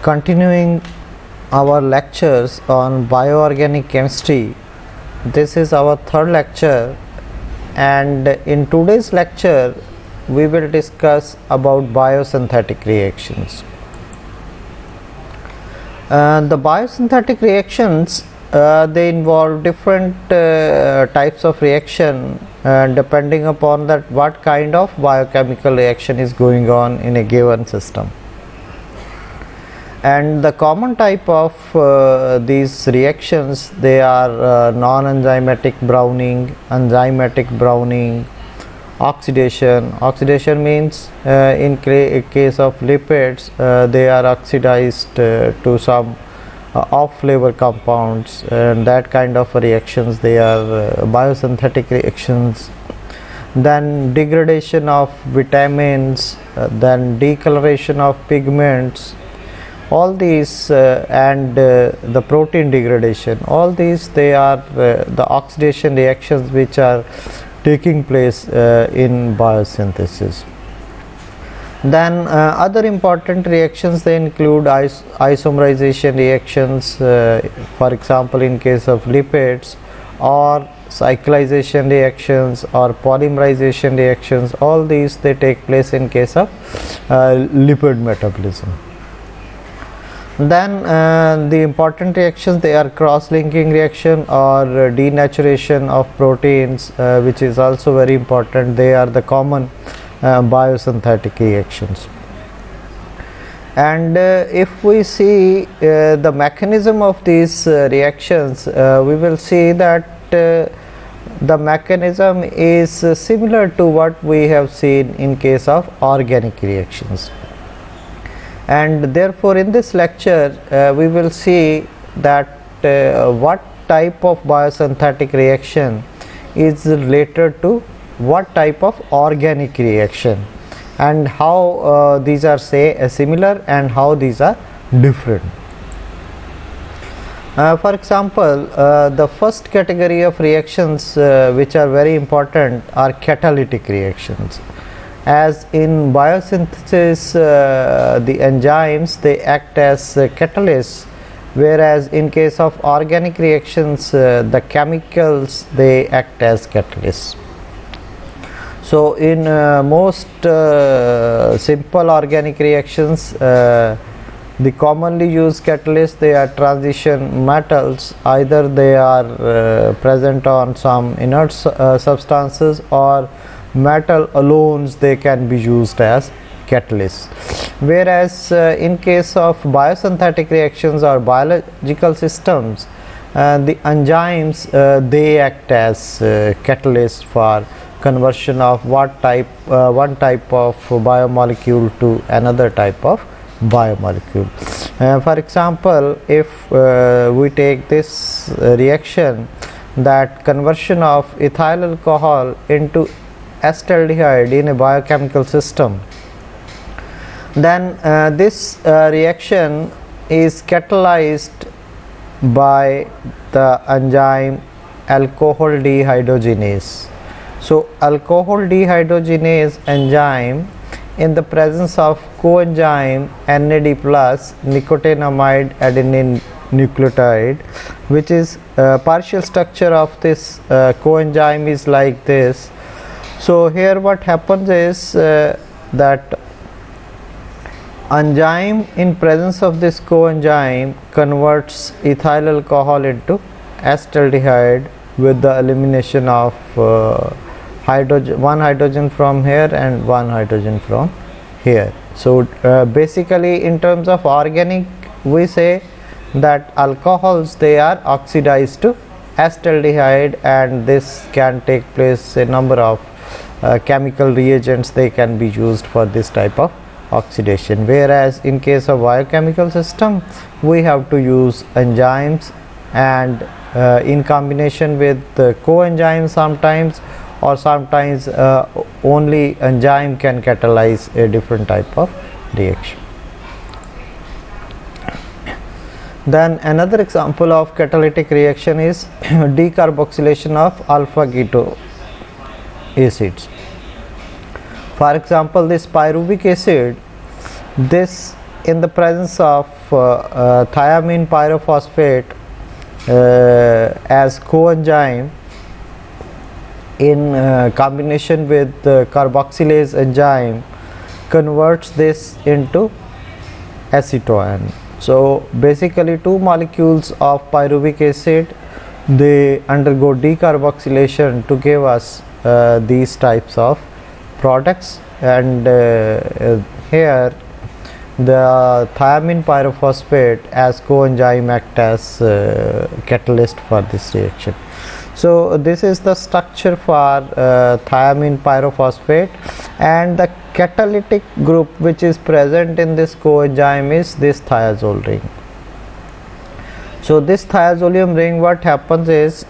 Continuing our lectures on bioorganic chemistry. This is our third lecture, and in today's lecture we will discuss about biosynthetic reactions. The biosynthetic reactions they involve different types of reaction depending upon that what kind of biochemical reaction is going on in a given system. And the common type of these reactions, they are non-enzymatic browning, enzymatic browning, oxidation. Oxidation means in case of lipids they are oxidized to some off flavor compounds, and that kind of reactions they are biosynthetic reactions. Then degradation of vitamins, then decoloration of pigments, all these and the protein degradation, all these they are the oxidation reactions which are taking place in biosynthesis. Then other important reactions, they include isomerization reactions, for example in case of lipids, or cyclization reactions or polymerization reactions. All these they take place in case of lipid metabolism. Then the important reactions, they are cross-linking reaction or denaturation of proteins, which is also very important. They are the common biosynthetic reactions. And if we see the mechanism of these reactions, we will see that the mechanism is similar to what we have seen in case of organic reactions. And therefore in this lecture we will see that what type of biosynthetic reaction is related to what type of organic reaction, and how these are similar and how these are different. For example, the first category of reactions which are very important are catalytic reactions. As in biosynthesis the enzymes they act as catalysts, whereas in case of organic reactions the chemicals they act as catalysts. So in most simple organic reactions the commonly used catalysts, they are transition metals. Either they are present on some inert substances, or metal alones they can be used as catalysts. Whereas in case of biosynthetic reactions or biological systems, the enzymes they act as catalysts for conversion of one type of biomolecule to another type of biomolecule. For example, if we take this reaction, that conversion of ethyl alcohol into acetaldehyde in a biochemical system, then this reaction is catalyzed by the enzyme alcohol dehydrogenase. So alcohol dehydrogenase enzyme, in the presence of coenzyme NAD plus nicotinamide adenine nucleotide, which is partial structure of this coenzyme is like this. So here what happens is that enzyme in presence of this coenzyme converts ethyl alcohol into acetaldehyde with the elimination of one hydrogen from here and one hydrogen from here. So basically in terms of organic, we say that alcohols they are oxidized to acetaldehyde, and this can take place a number of chemical reagents they can be used for this type of oxidation. Whereas in case of biochemical system we have to use enzymes, and in combination with coenzymes sometimes, or sometimes only enzyme can catalyze a different type of reaction. Then another example of catalytic reaction is decarboxylation of alpha keto acids. For example, this pyruvic acid, this in the presence of thiamine pyrophosphate as coenzyme in combination with carboxylase enzyme converts this into acetoin. So basically two molecules of pyruvic acid, they undergo decarboxylation to give us these types of products, and here the thiamine pyrophosphate as coenzyme act as catalyst for this reaction. So this is the structure for thiamine pyrophosphate, and the catalytic group which is present in this coenzyme is this thiazole ring. So this thiazolium ring, what happens is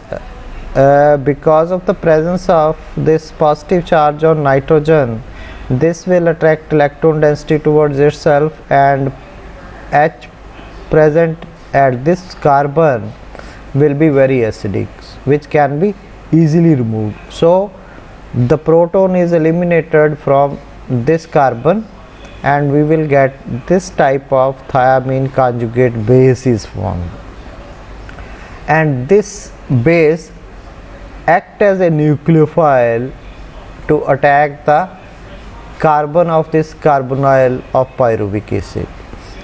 because of the presence of this positive charge on nitrogen, this will attract electron density towards itself, and H present at this carbon will be very acidic, which can be easily removed. So the proton is eliminated from this carbon, and we will get this type of thiamine conjugate base is formed, and this base act as a nucleophile to attack the carbon of this carbonyl of pyruvic acid,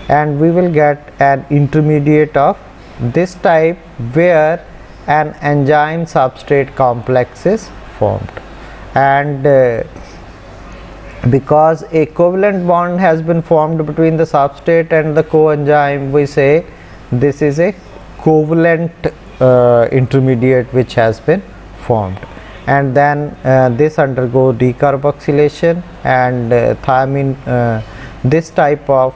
and we will get an intermediate of this type where an enzyme substrate complex is formed. And because a covalent bond has been formed between the substrate and the coenzyme, we say this is a covalent intermediate which has been formed, and then this undergo decarboxylation, and thiamine, this type of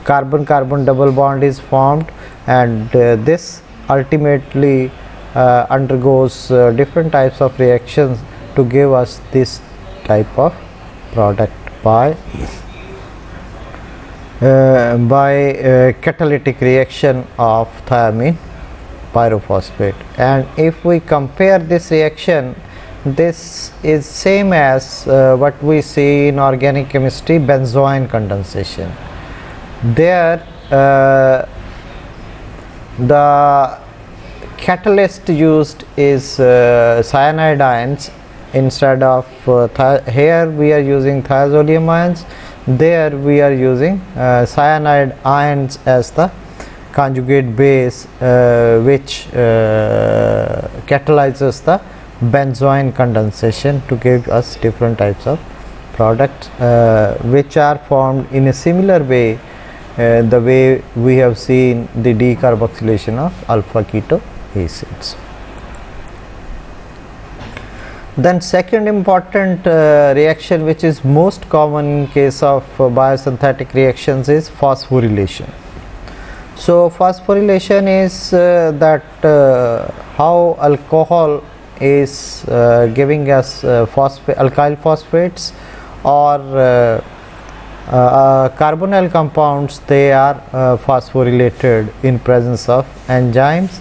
carbon-carbon double bond is formed, and this ultimately undergoes different types of reactions to give us this type of product by catalytic reaction of thiamine pyrophosphate. And if we compare this reaction, this is same as what we see in organic chemistry, benzoin condensation. There the catalyst used is cyanide ions instead of here we are using thiazolium ions, there we are using cyanide ions as the conjugate base which catalyzes the benzoin condensation to give us different types of products which are formed in a similar way the way we have seen the decarboxylation of alpha keto acids. Then second important reaction which is most common in case of biosynthetic reactions is phosphorylation. So phosphorylation is that how alcohol is giving us alkyl phosphates or carbonyl compounds, they are phosphorylated in presence of enzymes.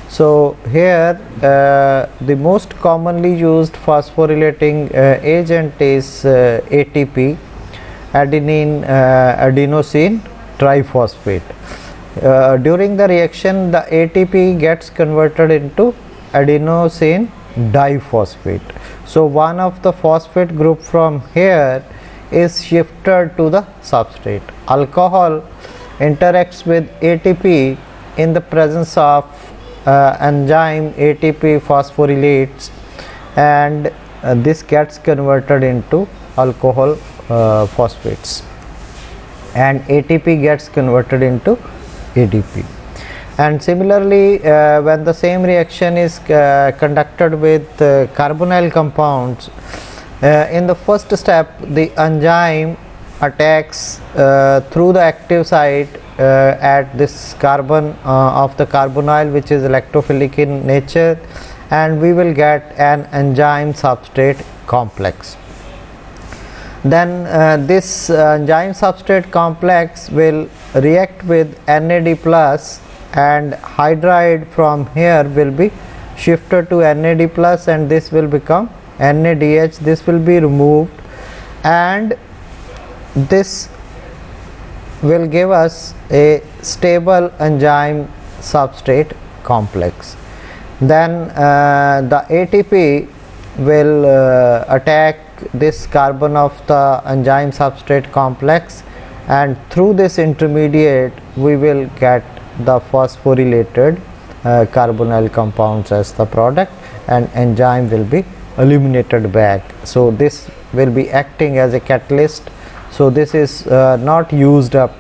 So here the most commonly used phosphorylating agent is ATP, adenosine triphosphate. During the reaction, the ATP gets converted into adenosine diphosphate. So one of the phosphate group from here is shifted to the substrate. Alcohol interacts with ATP in the presence of enzyme ATP phosphorylates, and this gets converted into alcohol phosphates, and ATP gets converted into ADP. And similarly when the same reaction is conducted with carbonyl compounds, in the first step the enzyme attacks through the active site at this carbon of the carbonyl, which is electrophilic in nature, and we will get an enzyme substrate complex. Then this enzyme substrate complex will react with NAD plus, and hydride from here will be shifted to NAD plus, and this will become NADH. This will be removed, and this will give us a stable enzyme substrate complex. Then the ATP will attack this carbon of the enzyme substrate complex, and through this intermediate we will get the phosphorylated carbonyl compounds as the product, and enzyme will be eliminated back. So this will be acting as a catalyst. So this is not used up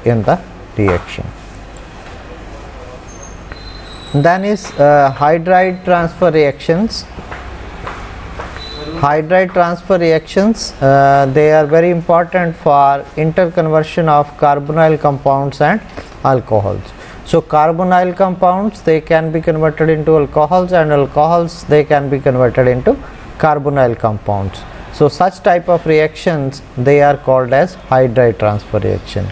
in the reaction. Then is hydride transfer reactions. Hydride transfer reactions, they are very important for interconversion of carbonyl compounds and alcohols. So carbonyl compounds, they can be converted into alcohols, and alcohols, they can be converted into carbonyl compounds. So such type of reactions, they are called as hydride transfer reaction.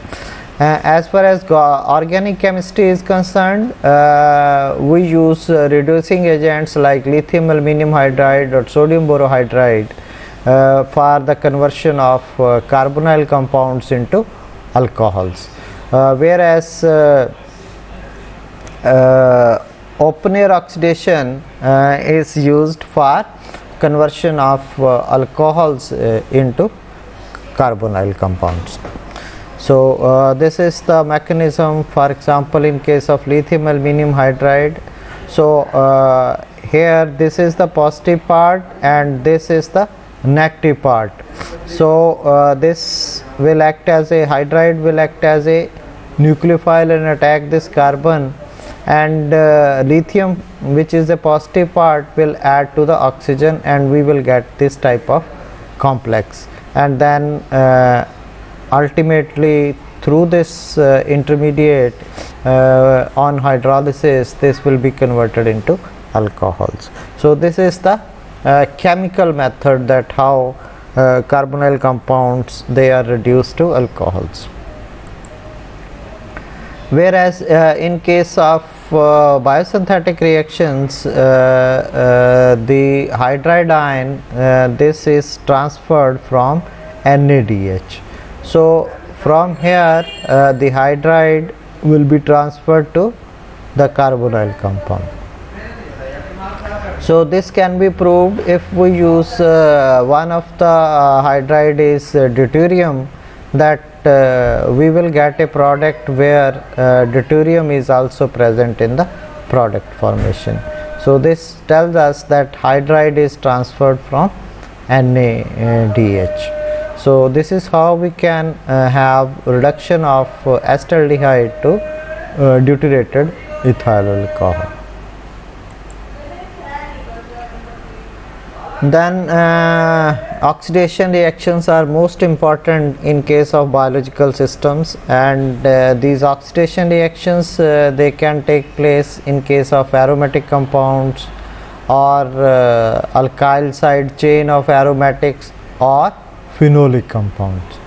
As far as organic chemistry is concerned, we use reducing agents like lithium aluminum hydride or sodium borohydride for the conversion of carbonyl compounds into alcohols, whereas open air oxidation is used for conversion of alcohols into carbonyl compounds. So this is the mechanism, for example, in case of lithium aluminum hydride. So here this is the positive part and this is the negative part. So this will act as a hydride, will act as a nucleophile and attack this carbon, and lithium, which is the positive part, will add to the oxygen, and we will get this type of complex. And then ultimately through this intermediate on hydrolysis, this will be converted into alcohols. So this is the chemical method, that how carbonyl compounds, they are reduced to alcohols. Whereas in case of biosynthetic reactions, the hydride ion, this is transferred from NADH. So from here the hydride will be transferred to the carbonyl compound. So this can be proved if we use one of the hydride is deuterium, that we will get a product where deuterium is also present in the product formation. So this tells us that hydride is transferred from NADH. So this is how we can have reduction of acetaldehyde to deuterated ethyl alcohol. Then oxidation reactions are most important in case of biological systems, and these oxidation reactions, they can take place in case of aromatic compounds or alkyl side chain of aromatics or phenolic compounds.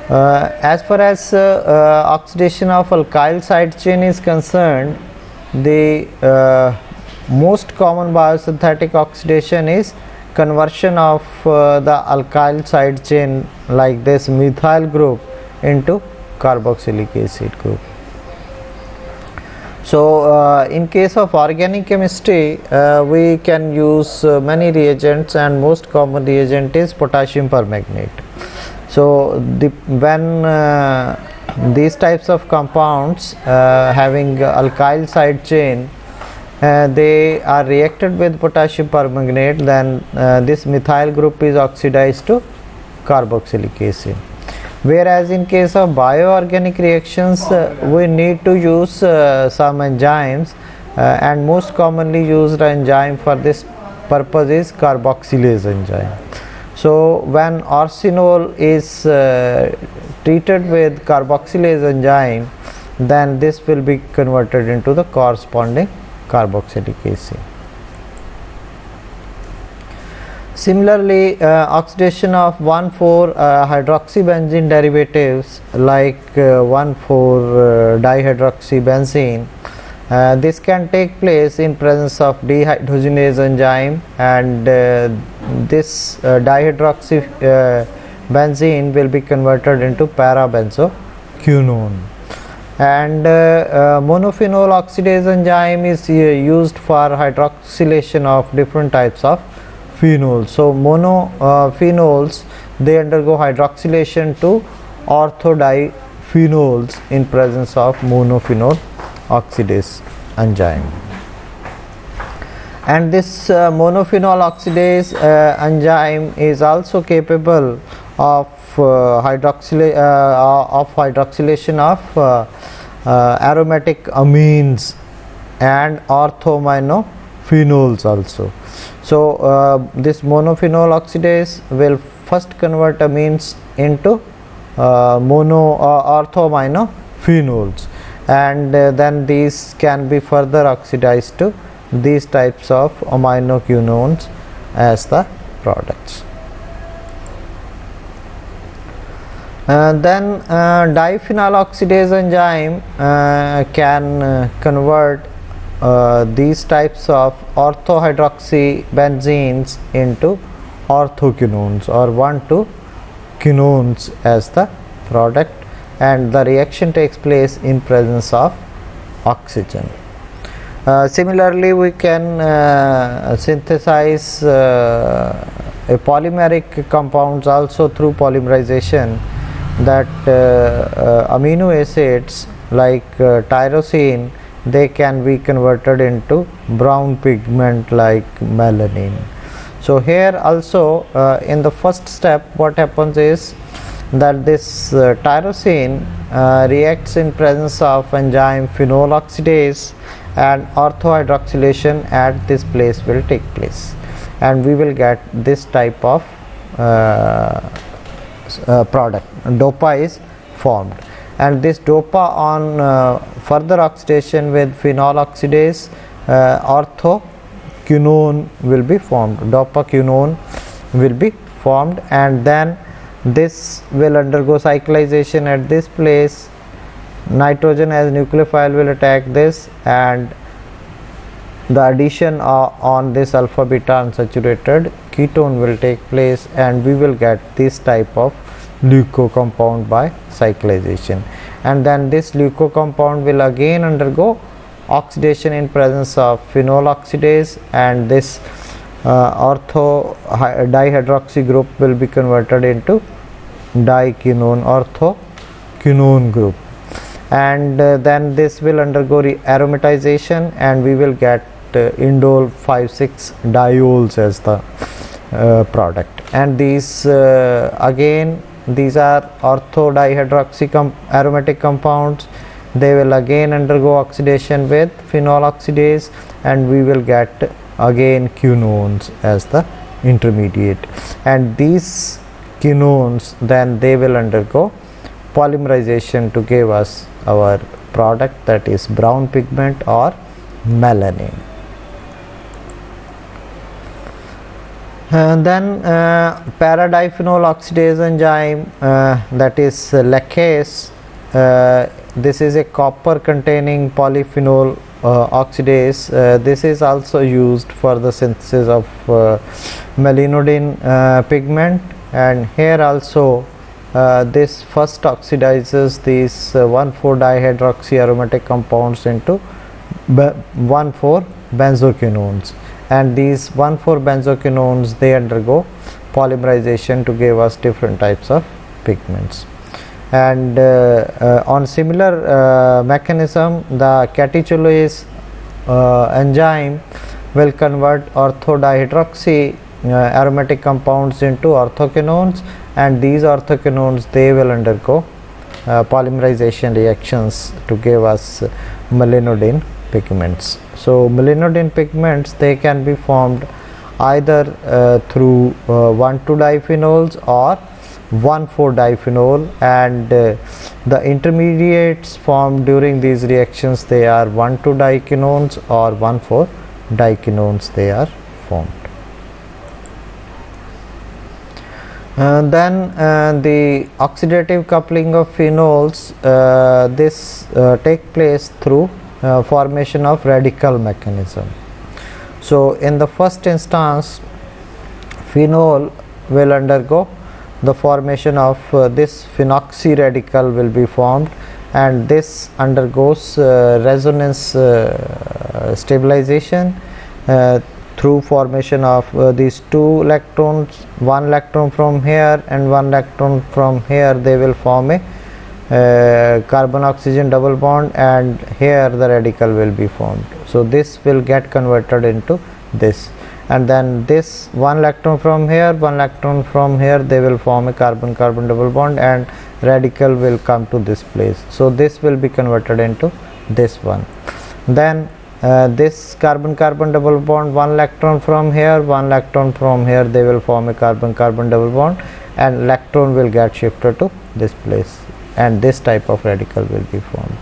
As far as oxidation of alkyl side chain is concerned, the most common biosynthetic oxidation is conversion of the alkyl side chain like this methyl group into carboxylic acid group. So in case of organic chemistry, we can use many reagents, and most common reagent is potassium permanganate. So when these types of compounds having alkyl side chain, they are reacted with potassium permanganate, then this methyl group is oxidized to carboxylic acid. Whereas in case of bioorganic reactions, we need to use some enzymes, and most commonly used enzyme for this purpose is carboxylase enzyme. So when arsenol is treated with carboxylase enzyme, then this will be converted into the corresponding carboxylic acid. Similarly, oxidation of 1,4-hydroxybenzene derivatives like 1,4-dihydroxybenzene, this can take place in presence of dehydrogenase enzyme, and this dihydroxybenzene will be converted into parabenzo quinone. And monophenol oxidase enzyme is used for hydroxylation of different types of phenols. So monophenols, they undergo hydroxylation to orthodiphenyls in presence of monophenol oxidase enzyme. And this monophenol oxidase enzyme is also capable of hydroxylation of aromatic amines and orthoaminophenols also. So this monophenol oxidase will first convert amines into orthoaminophenols, and then these can be further oxidized to these types of aminoquinones as the products. Then diphenyl oxidase enzyme can convert these types of orthohydroxybenzenes into orthoquinones or 1,2-quinones as the product, and the reaction takes place in presence of oxygen. Similarly, we can synthesize polymeric compounds also through polymerization, that amino acids like tyrosine, they can be converted into brown pigment like melanin. So here also in the first step, what happens is that this tyrosine reacts in presence of enzyme phenol oxidase, and orthohydroxylation at this place will take place, and we will get this type of product. Dopa is formed, and this dopa on further oxidation with phenol oxidase, orthoquinone will be formed, dopa quinone will be formed, and then this will undergo cyclization at this place. Nitrogen as nucleophile will attack this, and the addition on this alpha beta unsaturated ketone will take place, and we will get this type of leuco compound by cyclization. And then this leuco compound will again undergo oxidation in presence of phenol oxidase, and this ortho dihydroxy group will be converted into diquinone, orthoquinone group, and then this will undergo aromatization, and we will get indole 5,6 diols as the product. And these again, these are orthodihydroxy aromatic compounds. They will again undergo oxidation with phenol oxidase, and we will get again quinones as the intermediate, and these quinones then they will undergo polymerization to give us our product, that is brown pigment or melanin. Then para-diphenol oxidase enzyme, that is lacase, this is a copper containing polyphenol oxidase. This is also used for the synthesis of melinodin pigment, and here also this first oxidizes these 1,4-dihydroxy aromatic compounds into 1,4-benzoquinones, and these 1,4-benzoquinones they undergo polymerization to give us different types of pigments. And on similar mechanism, the catechol enzyme will convert orthodihydroxy aromatic compounds into orthoquinones, and these orthoquinones they will undergo polymerization reactions to give us melinodin pigments. So melinodin pigments they can be formed either through 1,2-diphenols or 1,4-diphenol, and the intermediates formed during these reactions they are 1,2-diquinones or 1,4-diquinones they are formed. Then the oxidative coupling of phenols, this take place through formation of radical mechanism. So in the first instance, phenol will undergo the formation of this phenoxy radical will be formed, and this undergoes resonance stabilization through formation of these two electrons, one electron from here and one electron from here. They will form a carbon oxygen double bond, and here the radical will be formed. So this will get converted into this, and then this one electron from here, one electron from here, they will form a carbon carbon double bond, and radical will come to this place. So this will be converted into this one. Then this carbon carbon double bond, one electron from here, one electron from here, they will form a carbon carbon double bond, and electron will get shifted to this place, and this type of radical will be formed.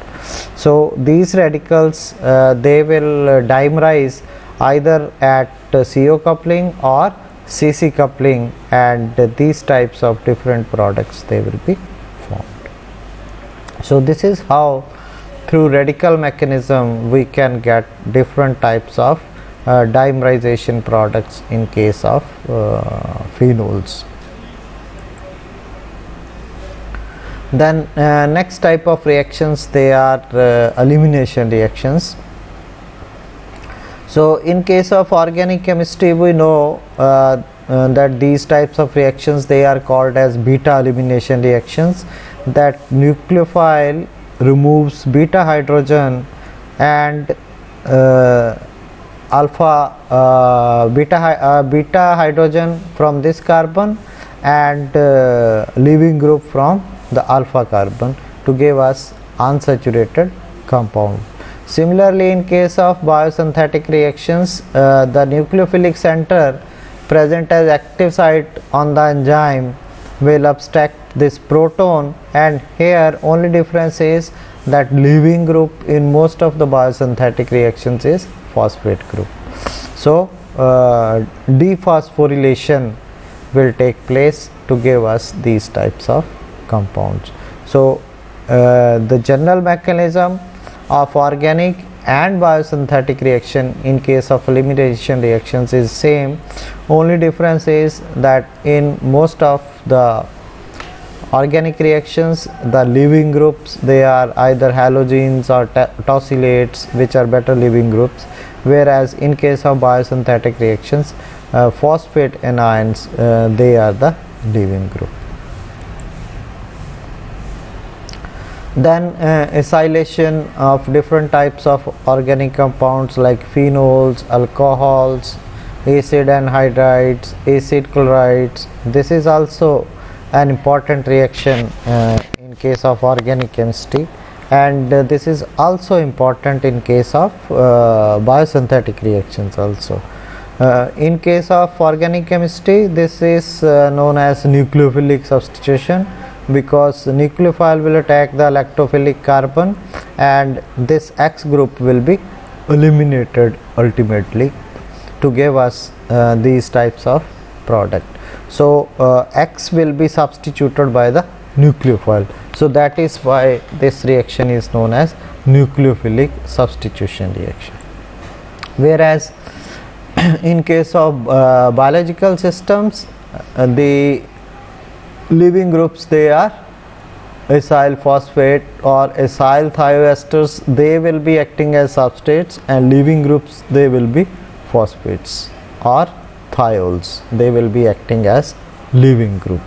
So these radicals they will dimerize either at CO coupling or CC coupling, and these types of different products they will be formed. So this is how through radical mechanism we can get different types of dimerization products in case of phenols. Then next type of reactions, they are elimination reactions. So in case of organic chemistry, we know that these types of reactions, they are called as beta elimination reactions, that nucleophile removes beta hydrogen and beta hydrogen from this carbon, and leaving group from the alpha carbon to give us unsaturated compound. Similarly, in case of biosynthetic reactions, the nucleophilic center present as active site on the enzyme will abstract this proton, and here only difference is that leaving group in most of the biosynthetic reactions is phosphate group. So dephosphorylation will take place to give us these types of compounds. So the general mechanism of organic and biosynthetic reaction in case of elimination reactions is same, only difference is that in most of the organic reactions, the leaving groups, they are either halogens or tosylates, which are better leaving groups, whereas in case of biosynthetic reactions, phosphate anions, they are the leaving group. Then acylation of different types of organic compounds like phenols, alcohols, acid anhydrides, acid chlorides. This is also an important reaction in case of organic chemistry, and this is also important in case of biosynthetic reactions also. In case of organic chemistry, this is known as nucleophilic substitution, because nucleophile will attack the electrophilic carbon, and this X group will be eliminated ultimately to give us these types of product. So X will be substituted by the nucleophile. So that is why this reaction is known as nucleophilic substitution reaction. Whereas in case of biological systems, the leaving groups, they are acyl phosphate or acyl thioesters, they will be acting as substrates, and leaving groups, they will be phosphates or thiols, they will be acting as leaving group.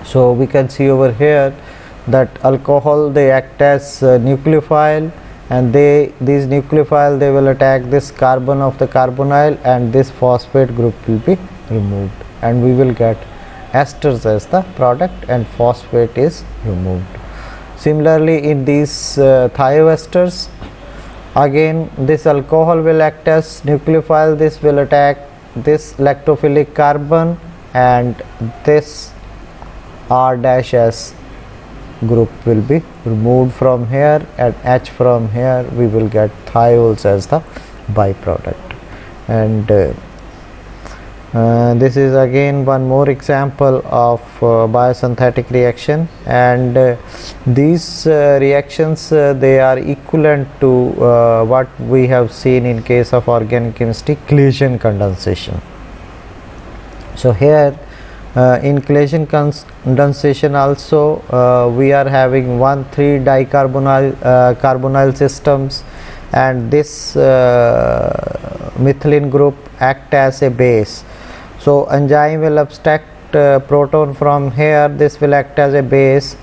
So we can see over here that alcohol, they act as nucleophile, and these nucleophile, they will attack this carbon of the carbonyl, and this phosphate group will be removed, and we will get esters as the product, and phosphate is removed. Similarly, in these thioesters, again this alcohol will act as nucleophile, this will attack this electrophilic carbon, and this R-S group will be removed from here, and H from here, we will get thiols as the byproduct. And this is again one more example of biosynthetic reaction, and these reactions, they are equivalent to what we have seen in case of organic chemistry, Claisen condensation. So here In collision condensation also we are having 1,3 dicarbonyl carbonyl systems, and this methylene group act as a base. So enzyme will abstract proton from here. This will act as a base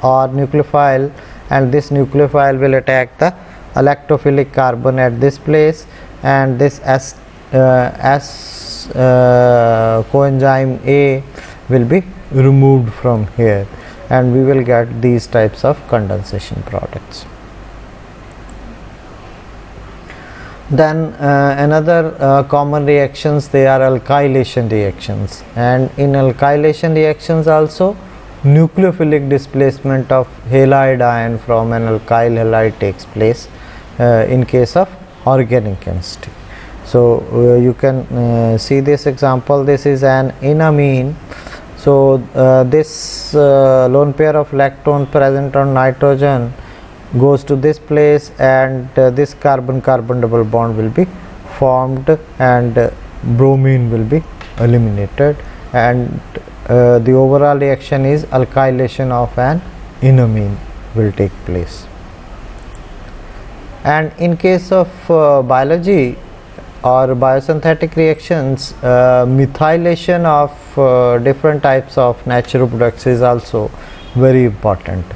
or nucleophile, and this nucleophile will attack the electrophilic carbon at this place, and this coenzyme A will be removed from here, and we will get these types of condensation products. Then another common reactions, they are alkylation reactions, and in alkylation reactions also nucleophilic displacement of halide ion from an alkyl halide takes place in case of organic chemistry. So you can see this example. This is an enamine. So this lone pair of electron present on nitrogen goes to this place, and this carbon carbon double bond will be formed, and bromine will be eliminated, and the overall reaction is alkylation of an enamine will take place. And in case of biology or biosynthetic reactions, methylation of different types of natural products is also very important,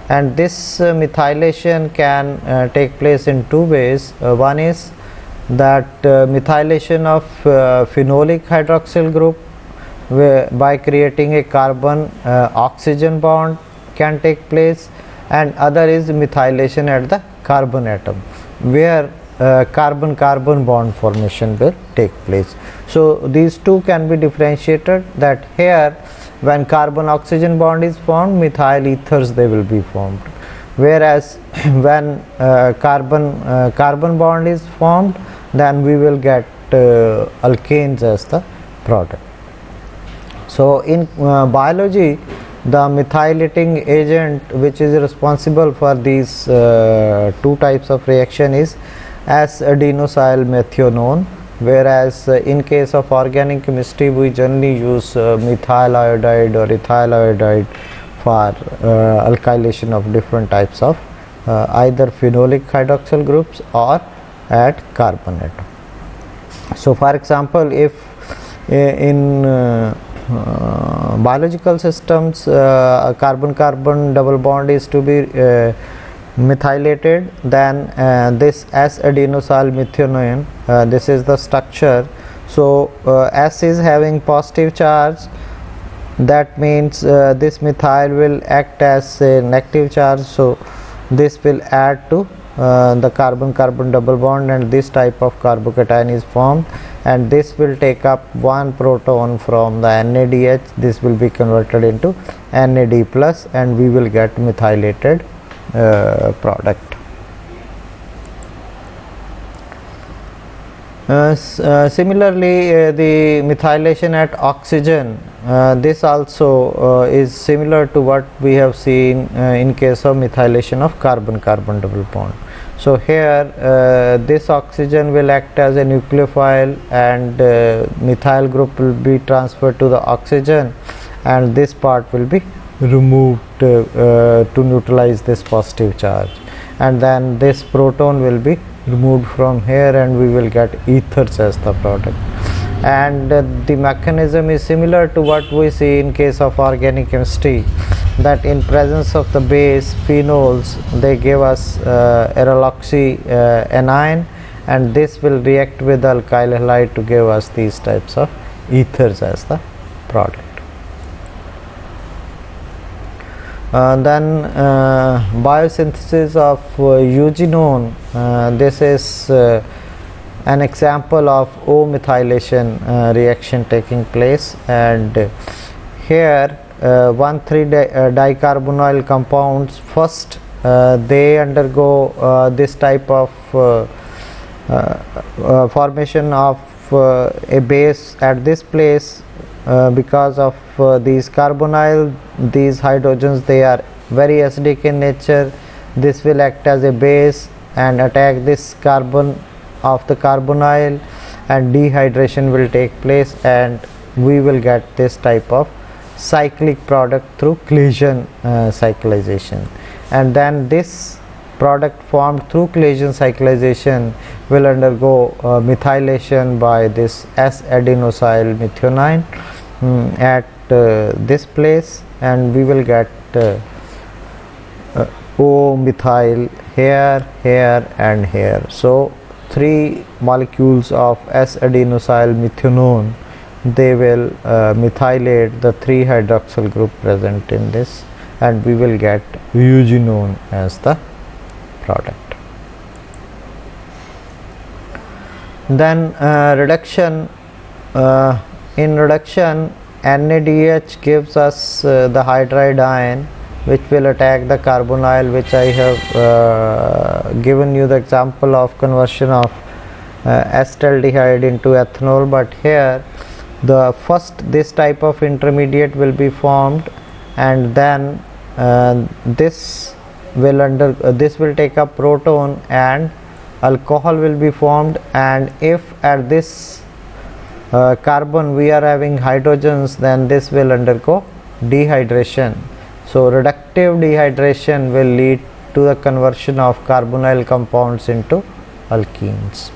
and this methylation can take place in two ways. One is that methylation of phenolic hydroxyl group by creating a carbon oxygen bond can take place, and other is methylation at the carbon atom, where carbon carbon bond formation will take place. So these two can be differentiated, that here when carbon oxygen bond is formed, methyl ethers they will be formed, whereas when carbon bond is formed, then we will get alkanes as the product. So in biology, the methylating agent which is responsible for these two types of reaction is S-adenosyl methionine, whereas in case of organic chemistry we generally use methyl iodide or ethyl iodide for alkylation of different types of either phenolic hydroxyl groups or at carbon atom. So for example, if in biological systems carbon carbon double bond is to be methylated, then this S-adenosyl methionine, this is the structure. So S is having positive charge, that means this methyl will act as a negative charge, so this will add to the carbon carbon double bond, and this type of carbocation is formed, and this will take up one proton from the NADH. This will be converted into NAD plus, and we will get methylated product. Similarly, the methylation at oxygen, this also is similar to what we have seen in case of methylation of carbon carbon double bond. So here this oxygen will act as a nucleophile, and methyl group will be transferred to the oxygen, and this part will be removed to neutralize this positive charge, and then this proton will be removed from here, and we will get ethers as the product. And the mechanism is similar to what we see in case of organic chemistry, that in presence of the base phenols they give us araloxy anion, and this will react with the alkyl halide to give us these types of ethers as the product. Then biosynthesis of eugenol, this is an example of O-methylation reaction taking place, and here 1,3 dicarbonyl compounds first they undergo this type of formation of a base at this place because of these carbonyl, these hydrogens, they are very acidic in nature. This will act as a base and attack this carbon of the carbonyl, and dehydration will take place, and we will get this type of cyclic product through Claisen cyclization, and then this product formed through Claisen cyclization will undergo methylation by this S-adenosyl methionine at this place, and we will get O-methyl here, here and here. So 3 molecules of S-adenosyl methionine, they will methylate the 3 hydroxyl group present in this, and we will get eugenone as the product. Then reduction, in reduction NADH gives us the hydride ion, which will attack the carbonyl, which I have given you the example of conversion of acetaldehyde into ethanol. But here the first this type of intermediate will be formed, and then this will take up proton and alcohol will be formed, and if at this carbon we are having hydrogens, then this will undergo dehydration. So reductive dehydration will lead to the conversion of carbonyl compounds into alkenes.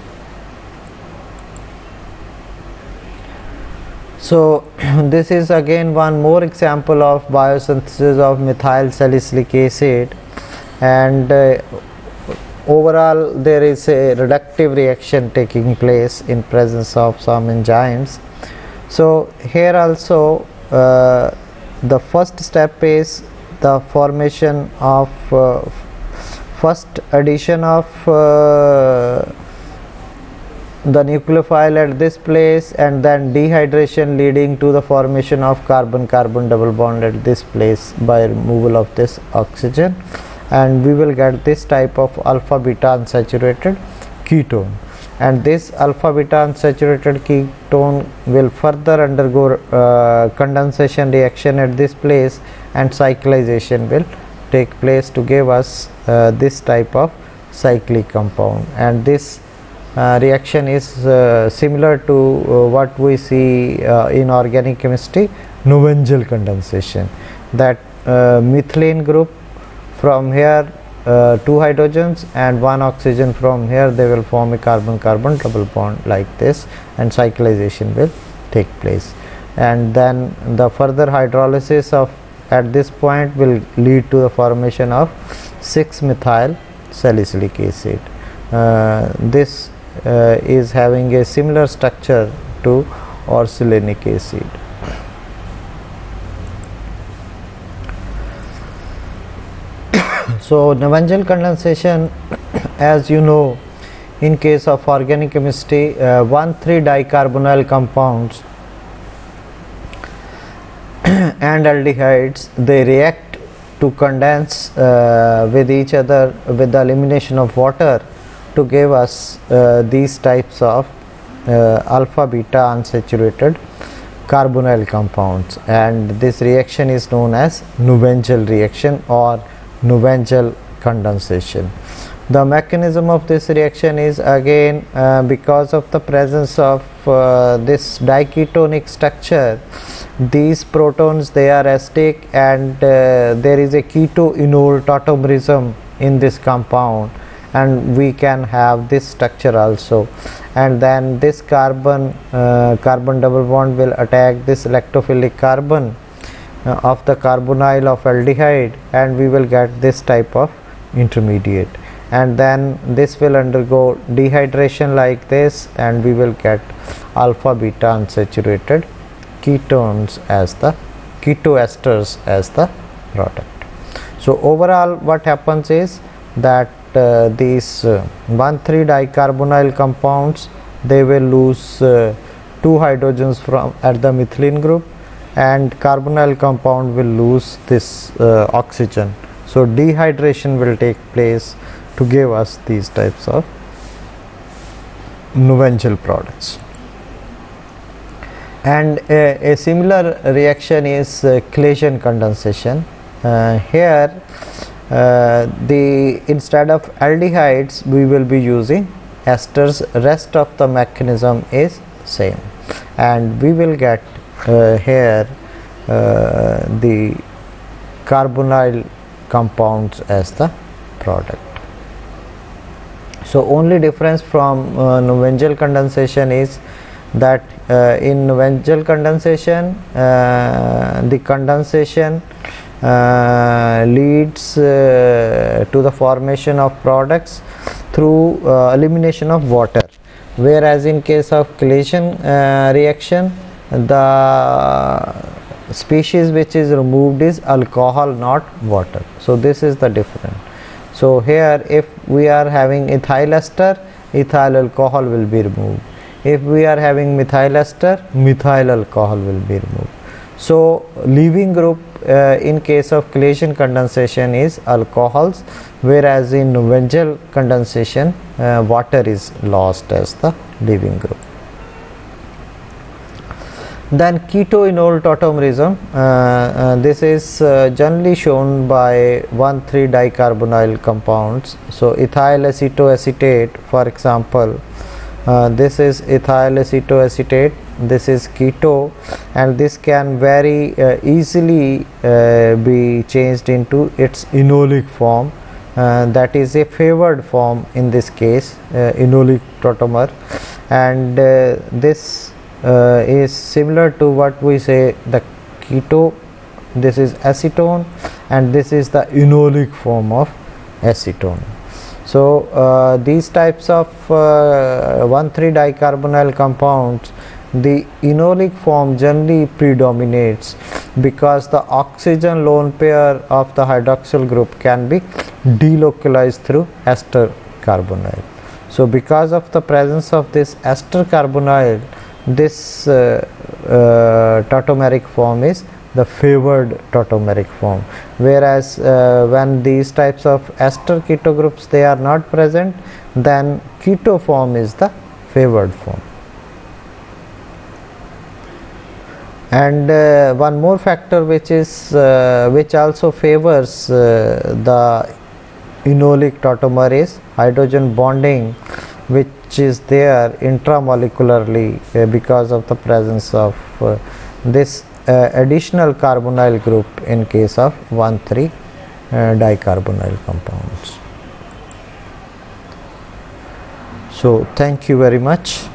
So this is again one more example of biosynthesis of methyl salicylic acid, and overall there is a reductive reaction taking place in presence of some enzymes. So here also the first step is the formation of first addition of the nucleophile at this place, and then dehydration leading to the formation of carbon-carbon double bond at this place by removal of this oxygen, and we will get this type of alpha beta unsaturated ketone, and this alpha beta unsaturated ketone will further undergo condensation reaction at this place, and cyclization will take place to give us this type of cyclic compound, and this reaction is similar to what we see in organic chemistry, Novengel condensation, that methylene group from here 2 hydrogens and 1 oxygen from here, they will form a carbon-carbon double bond like this, and cyclization will take place, and then the further hydrolysis of at this point will lead to the formation of 6-methyl salicylic acid. This is having a similar structure to orsolinic acid. So Novengel condensation, as you know, in case of organic chemistry, 1,3-dicarbonyl compounds and aldehydes, they react to condense with each other with the elimination of water to give us these types of alpha beta unsaturated carbonyl compounds, and this reaction is known as Novengel reaction or Novengel condensation. The mechanism of this reaction is again because of the presence of this diketonic structure, these protons, they are acidic, and there is a keto-enol tautomerism in this compound, and we can have this structure also, and then this carbon double bond will attack this electrophilic carbon of the carbonyl of aldehyde, and we will get this type of intermediate, and then this will undergo dehydration like this, and we will get alpha beta unsaturated ketones as the ketoesters as the product. So overall what happens is that these 1,3-dicarbonyl compounds, they will lose 2 hydrogens from at the methylene group, and carbonyl compound will lose this oxygen. So dehydration will take place to give us these types of Novengel products. And a similar reaction is Claisen condensation. Here instead of aldehydes we will be using esters. Rest of the mechanism is same, and we will get here the carbonyl compounds as the product. So only difference from Newengel condensation is that in Newengel condensation the condensation leads to the formation of products through elimination of water, whereas in case of chelation reaction, the species which is removed is alcohol, not water. So this is the difference. So here if we are having ethyl ester, ethyl alcohol will be removed. If we are having methyl ester, methyl alcohol will be removed. So leaving group in case of chelation condensation is alcohols, whereas in Newengel condensation water is lost as the leaving group. Then keto-enol tautomerism, this is generally shown by 1,3-dicarbonyl compounds. So ethyl acetoacetate, for example, this is ethyl acetoacetate, this is keto, and this can very easily be changed into its enolic form, that is a favored form in this case, enolic tautomer, and this is similar to what we say the keto. This is acetone and this is the enolic form of acetone. So these types of 1,3-dicarbonyl compounds, the enolic form generally predominates because the oxygen lone pair of the hydroxyl group can be delocalized through ester carbonyl. So because of the presence of this ester carbonyl, this tautomeric form is the favored tautomeric form, whereas when these types of ester keto groups they are not present, then keto form is the favored form. And one more factor which is which also favors the enolic tautomer is hydrogen bonding, which is there intramolecularly because of the presence of this additional carbonyl group in case of 1,3-dicarbonyl compounds. So thank you very much.